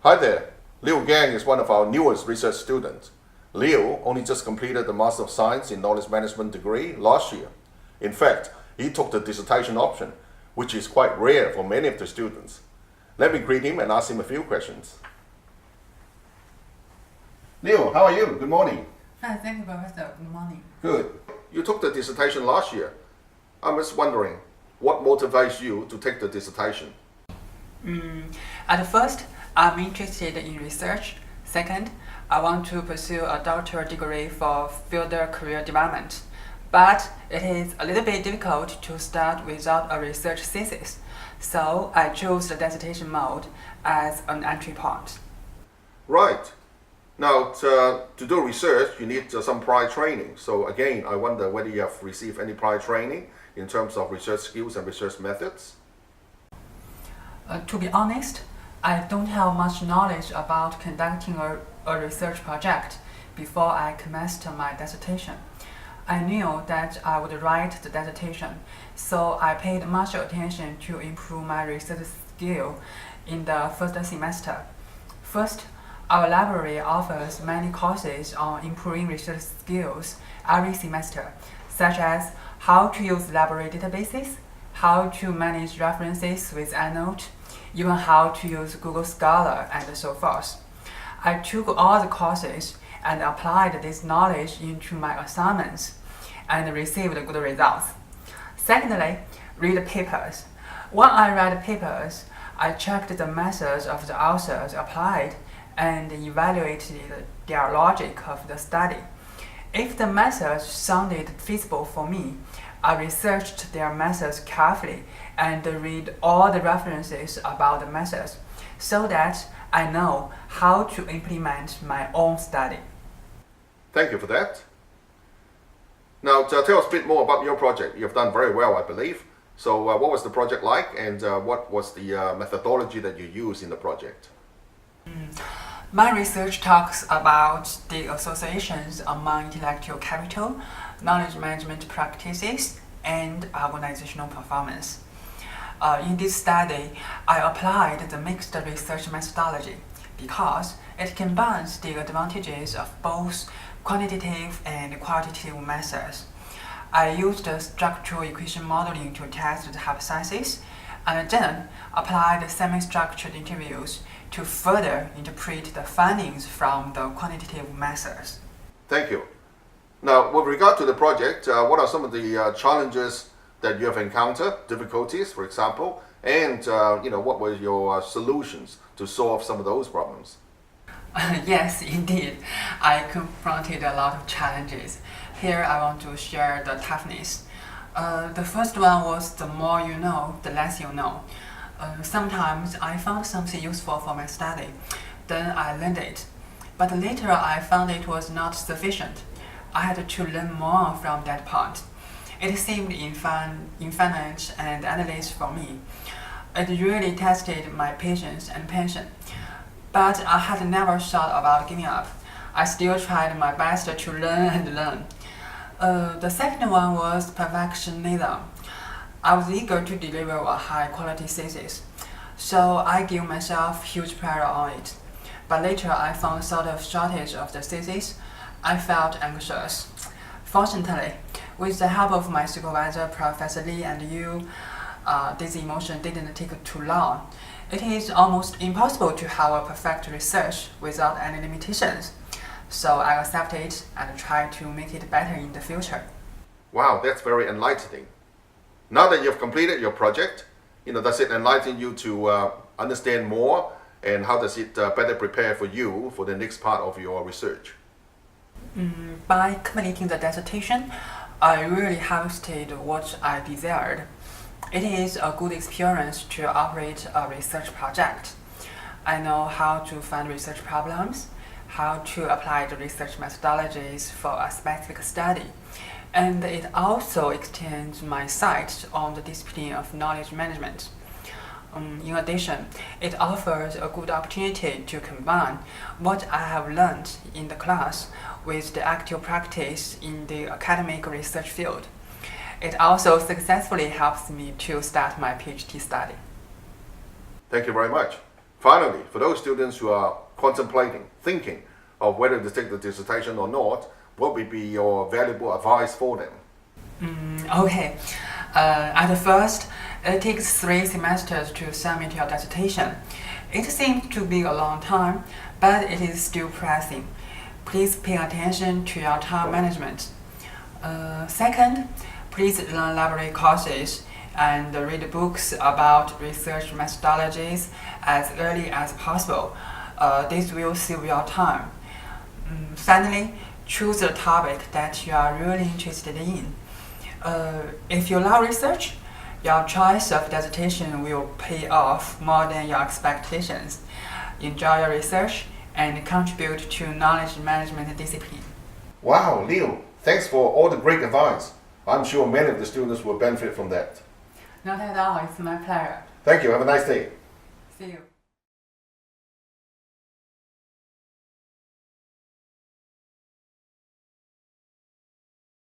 Hi there. LiuGang is one of our newest research students. Liu only just completed the Master of Science in Knowledge Management degree last year. In fact, he took the dissertation option, which is quite rare for many of the students. Let me greet him and ask him a few questions. Liu, how are you? Good morning. Fine, thank you, Professor. Good morning. Good. You took the dissertation last year. I'm just wondering, what motivates you to take the dissertation? At first, I'm interested in research. Second, I want to pursue a doctoral degree for further career development. But it is a little bit difficult to start without a research thesis, so I chose the dissertation mode as an entry point. Right. Now, to do research, you need some prior training. So again, I wonder whether you have received any prior training in terms of research skills and research methods? To be honest, I don't have much knowledge about conducting a research project before I commenced my dissertation. I knew that I would write the dissertation, so I paid much attention to improve my research skill in the first semester. First, our library offers many courses on improving research skills every semester, such as how to use library databases, how to manage references with EndNote, even how to use Google Scholar, and so forth. I took all the courses and applied this knowledge into my assignments and received good results. Secondly, read papers. When I read papers, I checked the methods of the authors applied and evaluated their logic of the study. If the methods sounded feasible for me, I researched their methods carefully and read all the references about the methods so that I know how to implement my own study. Thank you for that. Now, tell us a bit more about your project. You've done very well, I believe. So what was the project like, and what was the methodology that you used in the project? My research talks about the associations among intellectual capital, knowledge management practices, and organizational performance. In this study, I applied the mixed research methodology because it combines the advantages of both quantitative and qualitative methods. I used structural equation modeling to test the hypothesis, and then applied semi-structured interviews to further interpret the findings from the quantitative methods. Thank you. Now, with regard to the project, what are some of the challenges that you have encountered, difficulties, for example, and what were your solutions to solve some of those problems? Yes, indeed. I confronted a lot of challenges. Here I want to share the toughness. The first one was the more you know, the less you know. Sometimes I found something useful for my study, then I learned it. But later I found it was not sufficient. I had to learn more from that point. It seemed infinite and endless for me. It really tested my patience and passion. But I had never thought about giving up. I still tried my best to learn and learn. The second one was perfectionism. I was eager to deliver a high-quality thesis, so I gave myself huge pressure on it. But later I found sort of shortage of the thesis. I felt anxious. Fortunately, with the help of my supervisor, Professor Lee, and you, this emotion didn't take too long. It is almost impossible to have a perfect research without any limitations. So I accept it and try to make it better in the future. Wow, that's very enlightening. Now that you've completed your project, does it enlighten you to understand more, and how does it better prepare for you for the next part of your research? By completing the dissertation, I really harvested what I desired. It is a good experience to operate a research project. I know how to find research problems, how to apply the research methodologies for a specific study, and it also extends my sight on the discipline of knowledge management. In addition, it offers a good opportunity to combine what I have learned in the class with the actual practice in the academic research field. It also successfully helps me to start my PhD study. Thank you very much. Finally, for those students who are thinking of whether to take the dissertation or not, what would be your valuable advice for them? Okay. At first, it takes 3 semesters to submit your dissertation. It seems to be a long time, but it is still pressing. Please pay attention to your time management. Second, please learn library courses and read books about research methodologies as early as possible. This will save your time. Finally, choose a topic that you are really interested in. If you love research, your choice of dissertation will pay off more than your expectations. Enjoy your research and contribute to knowledge management discipline. Wow, Liu, thanks for all the great advice. I'm sure many of the students will benefit from that. Not at all, it's my pleasure. Thank you. Have a nice day. See you.